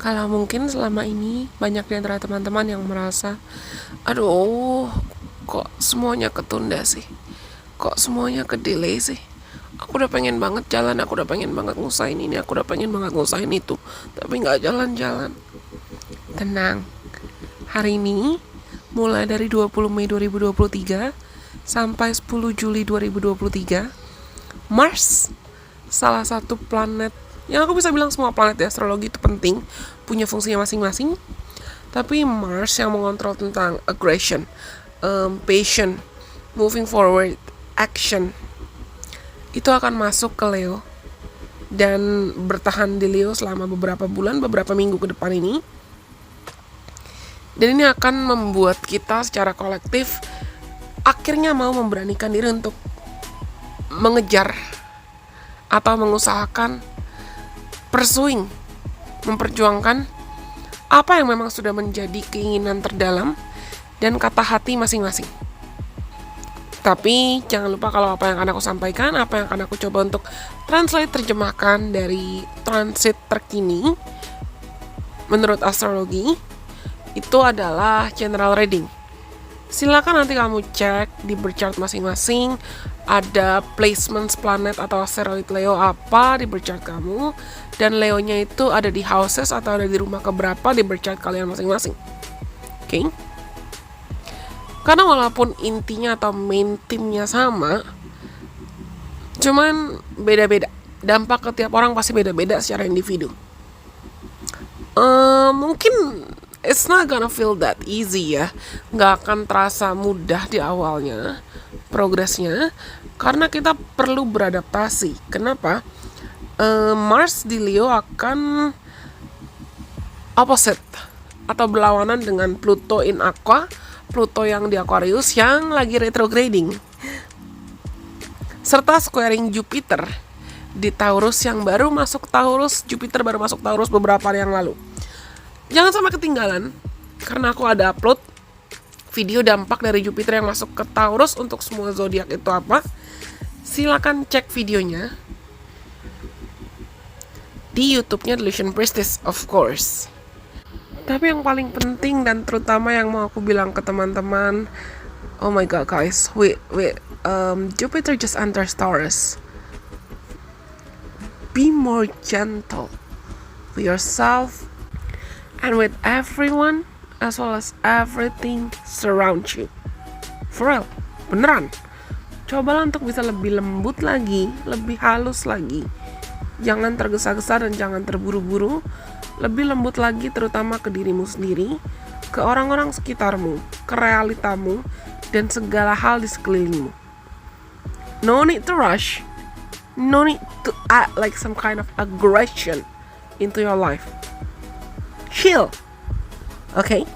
Kalau mungkin selama ini banyak di antara teman-teman yang merasa, aduh, kok semuanya ketunda sih? Kok semuanya ke delay sih? Aku udah pengen banget jalan, aku udah pengen banget ngusain ini, aku udah pengen banget ngusain itu, tapi nggak jalan-jalan. Tenang, hari ini mulai dari 20 Mei 2023 sampai 10 Juli 2023, Mars, salah satu planet yang aku bisa bilang semua planet di astrologi itu penting, punya fungsinya masing-masing. Tapi Mars yang mengontrol tentang aggression, passion, moving forward, action, itu akan masuk ke Leo dan bertahan di Leo selama beberapa bulan, beberapa minggu ke depan ini. Dan ini akan membuat kita secara kolektif akhirnya mau memberanikan diri untuk mengejar atau mengusahakan pursuing, memperjuangkan apa yang memang sudah menjadi keinginan terdalam dan kata hati masing-masing. Tapi jangan lupa kalau apa yang akan aku sampaikan, apa yang akan aku coba untuk translate, terjemahkan dari transit terkini menurut astrologi, itu adalah general reading. Silakan nanti kamu cek di birth chart masing-masing, ada placements planet atau asteroid Leo apa di birth chart kamu, dan Leonya itu ada di houses atau ada di rumah keberapa di birth chart kalian masing-masing. Oke? Karena walaupun intinya atau main theme-nya sama, cuman beda-beda. Dampak ke tiap orang pasti beda-beda secara individu. Mungkin it's not gonna feel that easy ya, nggak akan terasa mudah di awalnya progresnya, karena kita perlu beradaptasi. Kenapa? Mars di Leo akan opposite atau berlawanan dengan Pluto in Aqua, Pluto yang di Aquarius yang lagi retrograding, serta squaring Jupiter di Taurus yang baru masuk Taurus. Jupiter baru masuk Taurus beberapa hari yang lalu. Jangan sampai ketinggalan, karena aku ada upload video dampak dari Jupiter yang masuk ke Taurus untuk semua zodiak itu apa. Silakan cek videonya di YouTube-nya Delusion Priestess, of course. Tapi yang paling penting dan terutama yang mau aku bilang ke teman-teman, oh my god guys, Jupiter just enters Taurus. Be more gentle with yourself and with everyone, as well as everything surround you. For real, beneran. Cobalah untuk bisa lebih lembut lagi, lebih halus lagi. Jangan tergesa-gesa dan jangan terburu-buru. Lebih lembut lagi terutama ke dirimu sendiri, ke orang-orang sekitarmu, ke realitamu, dan segala hal di sekelilingmu. No need to rush. No need to act like some kind of aggression into your life. Chill, okay?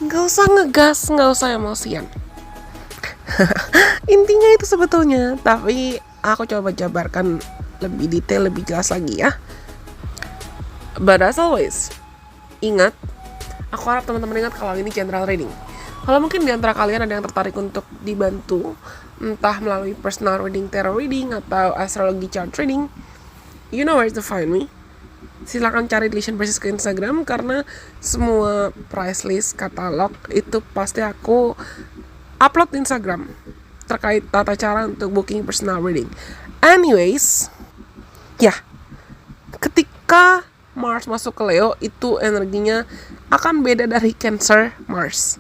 Gak usah ngegas, gak usah emosian. Intinya itu sebetulnya, tapi aku coba jabarkan lebih detail, lebih jelas lagi ya. But as always, ingat, aku harap teman-teman ingat kalau ini general reading. Kalau mungkin di antara kalian ada yang tertarik untuk dibantu, entah melalui personal reading, tarot reading, atau astrology chart reading, you know where to find me. Silakan cari Delusion Priestess ke Instagram, karena semua price list, katalog itu pasti aku upload di Instagram terkait tata cara untuk booking personal reading. Anyways, ya, ketika Mars masuk ke Leo, itu energinya akan beda dari Cancer Mars.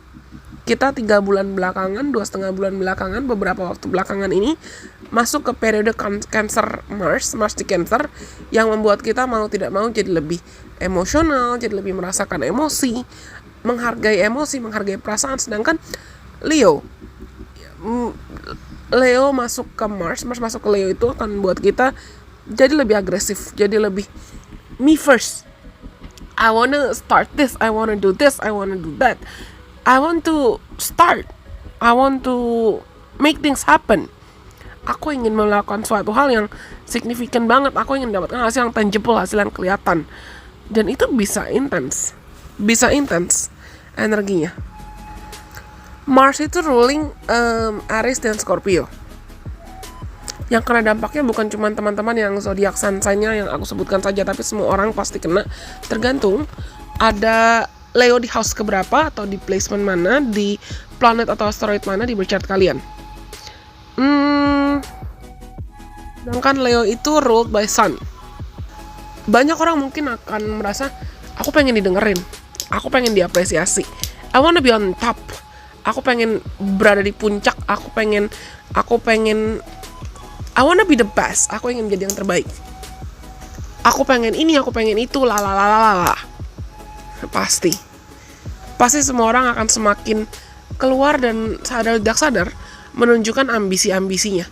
Kita 3 bulan belakangan, 2,5 bulan belakangan, beberapa waktu belakangan ini masuk ke periode Cancer Mars di Cancer, yang membuat kita mau tidak mau jadi lebih emosional, jadi lebih merasakan emosi, menghargai perasaan. Sedangkan Leo masuk ke Mars masuk ke Leo itu akan membuat kita jadi lebih agresif, jadi lebih me first. I wanna start this, I wanna do this, I wanna do that. I want to start. I want to make things happen. Aku ingin melakukan suatu hal yang signifikan banget. Aku ingin dapatkan hasil yang tangible, hasil yang kelihatan. Dan itu bisa intens energinya. Mars itu ruling Aries dan Scorpio. Yang kena dampaknya bukan cuma teman-teman yang zodiak sign-nya yang aku sebutkan saja, tapi semua orang pasti kena. Tergantung ada Leo di house keberapa, atau di placement mana, di planet atau asteroid mana di birth chart kalian. Sedangkan Leo itu ruled by Sun. Banyak orang mungkin akan merasa, aku pengen didengerin, aku pengen diapresiasi, I wanna be on top, aku pengen berada di puncak, aku pengen I wanna be the best, aku ingin menjadi yang terbaik, aku pengen ini, aku pengen itu, lalalala. Pasti semua orang akan semakin keluar dan sadar tidak sadar menunjukkan ambisi-ambisinya.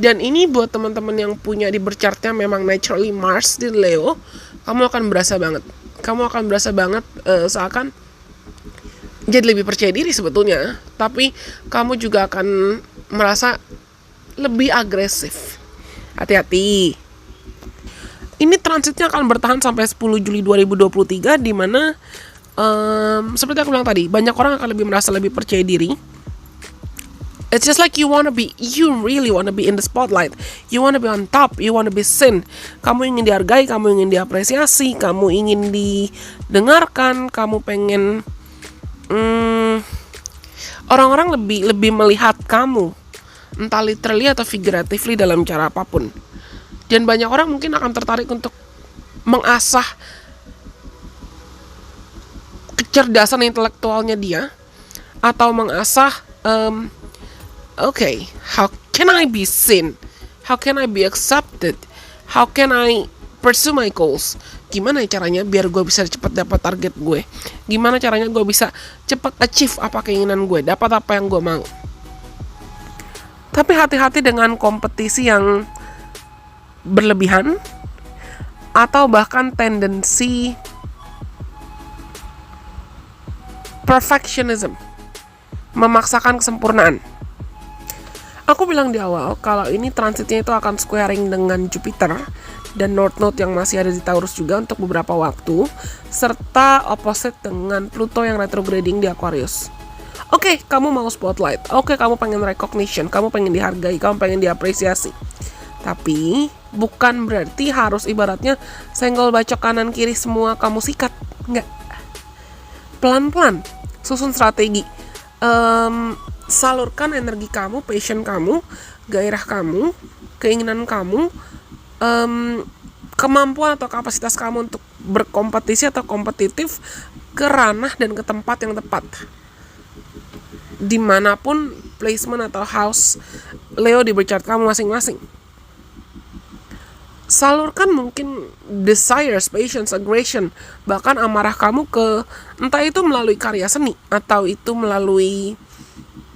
Dan ini buat teman-teman yang punya di birth chartnya memang naturally Mars di Leo, kamu akan berasa banget. Kamu akan berasa banget seakan jadi lebih percaya diri sebetulnya, tapi kamu juga akan merasa lebih agresif. Hati-hati. Ini transitnya akan bertahan sampai 10 Juli 2023, di mana seperti aku bilang tadi, banyak orang akan lebih merasa lebih percaya diri. It's just like you really wanna be in the spotlight. You wanna be on top, you wanna be seen. Kamu ingin dihargai, kamu ingin diapresiasi, kamu ingin didengarkan, kamu pengen orang-orang lebih melihat kamu, entah literally atau figuratively dalam cara apapun. Dan banyak orang mungkin akan tertarik untuk mengasah kecerdasan intelektualnya dia, atau mengasah okay, how can I be seen? How can I be accepted? How can I pursue my goals? Gimana caranya biar gue bisa cepat dapat target gue? Gimana caranya gue bisa cepat achieve apa keinginan gue, dapat apa yang gue mau? Tapi hati-hati dengan kompetisi yang berlebihan, atau bahkan tendensi perfectionism, memaksakan kesempurnaan. Aku bilang di awal kalau ini transitnya itu akan squaring dengan Jupiter dan North Node yang masih ada di Taurus juga untuk beberapa waktu, serta opposite dengan Pluto yang retrograding di Aquarius. Oke, kamu mau spotlight, oke, kamu pengen recognition, kamu pengen dihargai, kamu pengen diapresiasi. Tapi bukan berarti harus ibaratnya senggol bacok kanan kiri semua kamu sikat, enggak. Pelan-pelan, susun strategi. Salurkan energi kamu, passion kamu, gairah kamu, keinginan kamu, kemampuan atau kapasitas kamu untuk berkompetisi atau kompetitif ke ranah dan ke tempat yang tepat. Dimanapun placement atau house Leo di birth chart kamu masing-masing. Salurkan mungkin desires, patience, aggression, bahkan amarah kamu ke, entah itu melalui karya seni, atau itu melalui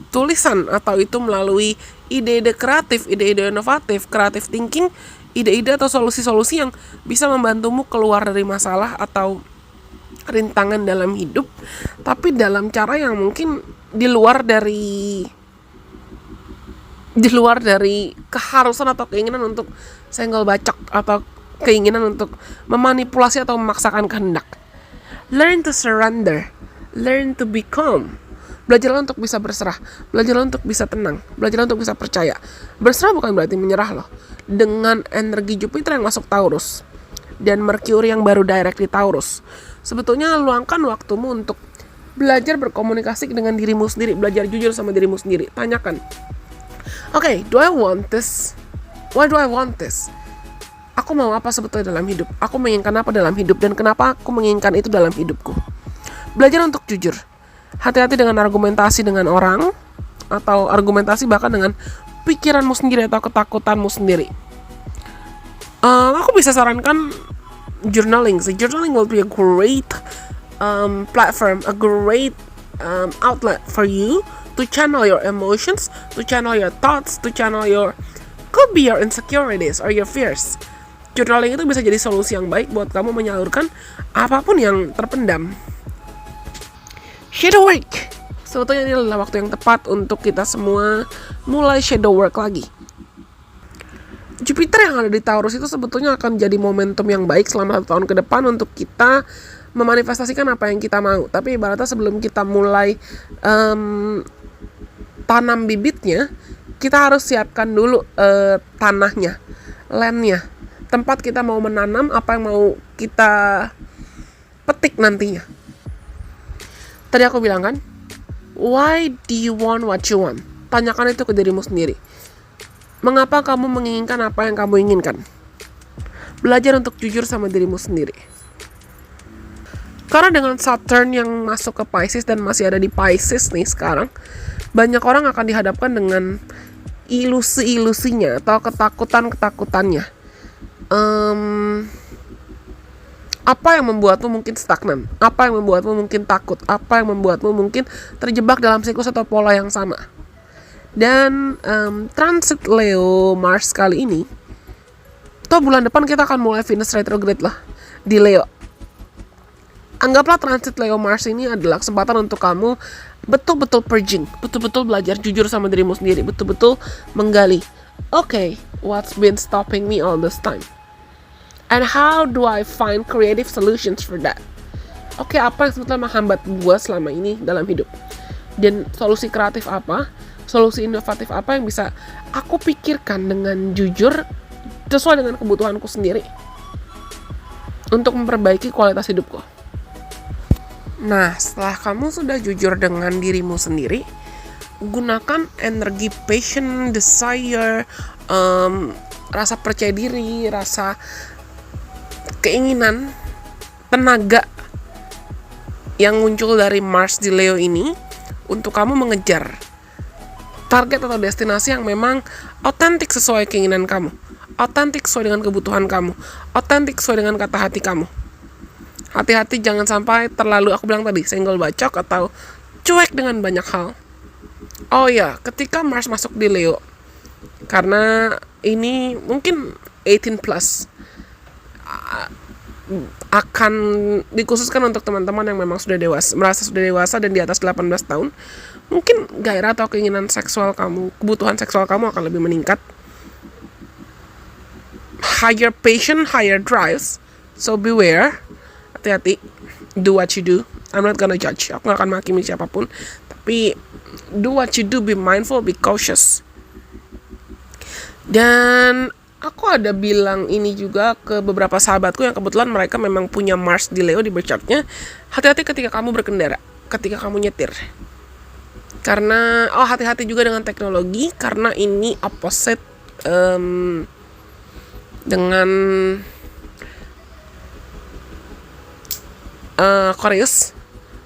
tulisan, atau itu melalui ide-ide kreatif, ide-ide inovatif, creative thinking, ide-ide atau solusi-solusi yang bisa membantumu keluar dari masalah atau rintangan dalam hidup, tapi dalam cara yang mungkin di luar dari keharusan atau keinginan untuk senggol bacok, atau keinginan untuk memanipulasi atau memaksakan kehendak. Learn to surrender, learn to be calm. Belajarlah untuk bisa berserah, belajarlah untuk bisa tenang, belajarlah untuk bisa percaya. Berserah bukan berarti menyerah loh. Dengan energi Jupiter yang masuk Taurus dan Mercury yang baru direct di Taurus, sebetulnya luangkan waktumu untuk belajar berkomunikasi dengan dirimu sendiri, belajar jujur sama dirimu sendiri. Tanyakan, okay, do I want this? Why do I want this? Aku mau apa sebetulnya dalam hidup? Aku menginginkan apa dalam hidup, dan kenapa aku menginginkan itu dalam hidupku? Belajar untuk jujur. Hati-hati dengan argumentasi dengan orang, atau argumentasi bahkan dengan pikiranmu sendiri atau ketakutanmu sendiri. Aku bisa sarankan journaling. Journaling will be a great platform, a great outlet for you to channel your emotions, to channel your thoughts, to channel could be your insecurities or your fears. Journaling itu bisa jadi solusi yang baik buat kamu menyalurkan apapun yang terpendam. Shadow work. Sebetulnya ini adalah waktu yang tepat untuk kita semua mulai shadow work lagi. Jupiter yang ada di Taurus itu sebetulnya akan jadi momentum yang baik selama 1 tahun ke depan untuk kita memanifestasikan apa yang kita mau. Tapi ibaratnya sebelum kita mulai tanam bibitnya, kita harus siapkan dulu tanahnya, landnya, tempat kita mau menanam, apa yang mau kita petik nantinya. Tadi aku bilang kan, why do you want what you want? Tanyakan itu ke dirimu sendiri. Mengapa kamu menginginkan apa yang kamu inginkan? Belajar untuk jujur sama dirimu sendiri. Karena dengan Saturn yang masuk ke Pisces dan masih ada di Pisces nih sekarang, banyak orang akan dihadapkan dengan ilusi-ilusinya atau ketakutan-ketakutannya. Apa yang membuatmu mungkin stagnan? Apa yang membuatmu mungkin takut? Apa yang membuatmu mungkin terjebak dalam siklus atau pola yang sama? Dan transit Leo Mars kali ini, toh bulan depan kita akan mulai Venus retrograde lah di Leo. Anggaplah transit Leo Mars ini adalah kesempatan untuk kamu betul-betul purging, betul-betul belajar jujur sama dirimu sendiri, betul-betul menggali, okay, what's been stopping me all this time? And how do I find creative solutions for that? Oke, apa yang sebetulnya menghambat gue selama ini dalam hidup? Dan solusi kreatif apa? Solusi inovatif apa yang bisa aku pikirkan dengan jujur sesuai dengan kebutuhanku sendiri untuk memperbaiki kualitas hidupku? Nah, setelah kamu sudah jujur dengan dirimu sendiri, gunakan energi passion, desire, rasa percaya diri, rasa keinginan, tenaga yang muncul dari Mars di Leo ini untuk kamu mengejar target atau destinasi yang memang otentik sesuai keinginan kamu, otentik sesuai dengan kebutuhan kamu, otentik sesuai dengan kata hati kamu. Hati-hati jangan sampai terlalu, aku bilang tadi, senggol bacok atau cuek dengan banyak hal. Oh ya, ketika Mars masuk di Leo, karena ini mungkin 18 plus, akan dikhususkan untuk teman-teman yang memang sudah dewasa, merasa sudah dewasa dan di atas 18 tahun. Mungkin gairah atau keinginan seksual kamu, kebutuhan seksual kamu akan lebih meningkat. Higher passion, higher drives. So beware. Hati-hati. Do what you do. I'm not gonna judge. Aku gak akan menghakimi siapapun. Tapi do what you do, be mindful, be cautious. Dan aku ada bilang ini juga ke beberapa sahabatku yang kebetulan mereka memang punya Mars di Leo di birth chart-nya. Hati-hati ketika kamu berkendara, ketika kamu nyetir. Karena, hati-hati juga dengan teknologi, karena ini opposite dengan Aquarius,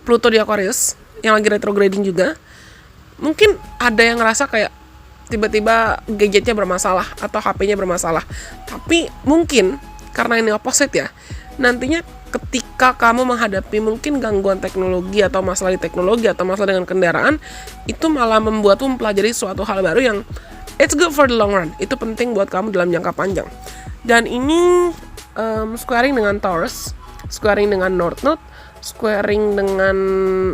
Pluto di Aquarius, yang lagi retrograding juga. Mungkin ada yang ngerasa kayak tiba-tiba gadgetnya bermasalah atau HP-nya bermasalah. Tapi mungkin karena ini opposite ya, nantinya ketika kamu menghadapi mungkin gangguan teknologi atau masalah di teknologi atau masalah dengan kendaraan, itu malah membuatmu mempelajari suatu hal baru yang it's good for the long run. Itu penting buat kamu dalam jangka panjang. Dan ini squaring dengan Taurus, squaring dengan North Node, squaring dengan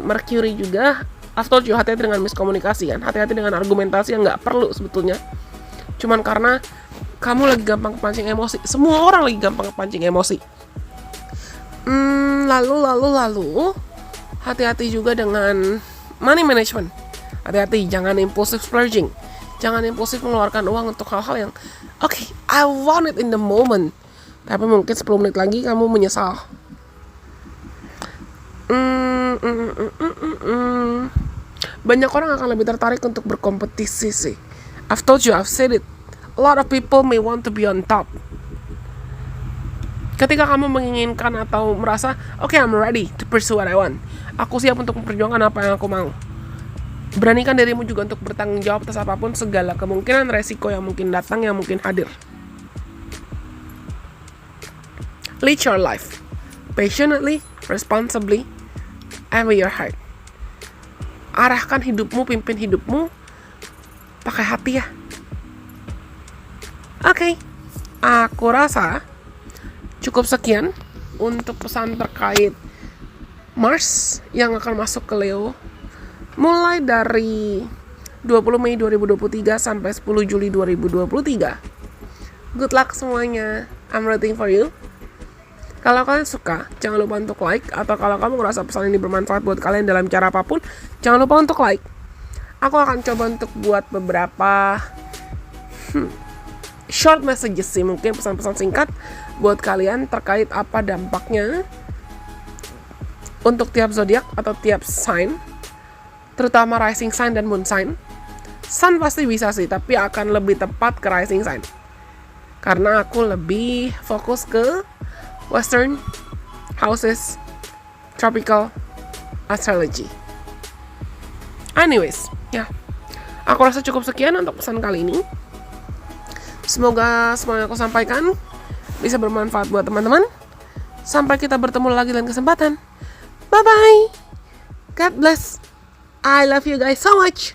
Mercury juga. I've told you, hati-hati dengan miskomunikasi kan, hati-hati dengan argumentasi yang nggak perlu sebetulnya. Cuman karena kamu lagi gampang kepancing emosi. Semua orang lagi gampang kepancing emosi. Lalu hati-hati juga dengan money management. Hati-hati, jangan impulsive splurging. Jangan impulsif mengeluarkan uang untuk hal-hal yang okay, I want it in the moment, tapi mungkin 10 menit lagi kamu menyesal. Banyak orang akan lebih tertarik untuk berkompetisi sih. I've told you, I've said it. A lot of people may want to be on top. Ketika kamu menginginkan atau merasa, okay, I'm ready to pursue what I want. Aku siap untuk memperjuangkan apa yang aku mau. Beranikan dirimu juga untuk bertanggung jawab atas apapun, segala kemungkinan resiko yang mungkin datang, yang mungkin hadir. Lead your life passionately, responsibly, and with your heart. Arahkan hidupmu, pimpin hidupmu pakai hati ya. Oke, aku rasa cukup sekian untuk pesan terkait Mars yang akan masuk ke Leo mulai dari 20 Mei 2023 sampai 10 Juli 2023. Good luck semuanya. I'm rooting for you. Kalau kalian suka, jangan lupa untuk like. Atau kalau kamu ngerasa pesan ini bermanfaat buat kalian dalam cara apapun, jangan lupa untuk like. Aku akan coba untuk buat beberapa short messages sih, mungkin pesan-pesan singkat buat kalian terkait apa dampaknya untuk tiap zodiak atau tiap sign, terutama rising sign dan moon sign. Sun pasti bisa sih, tapi akan lebih tepat ke rising sign karena aku lebih fokus ke western houses tropical astrology. Anyways, ya, aku rasa cukup sekian untuk pesan kali ini. Semoga semua yang aku sampaikan bisa bermanfaat buat teman-teman. Sampai kita bertemu lagi lain kesempatan. Bye-bye. God bless. I love you guys so much.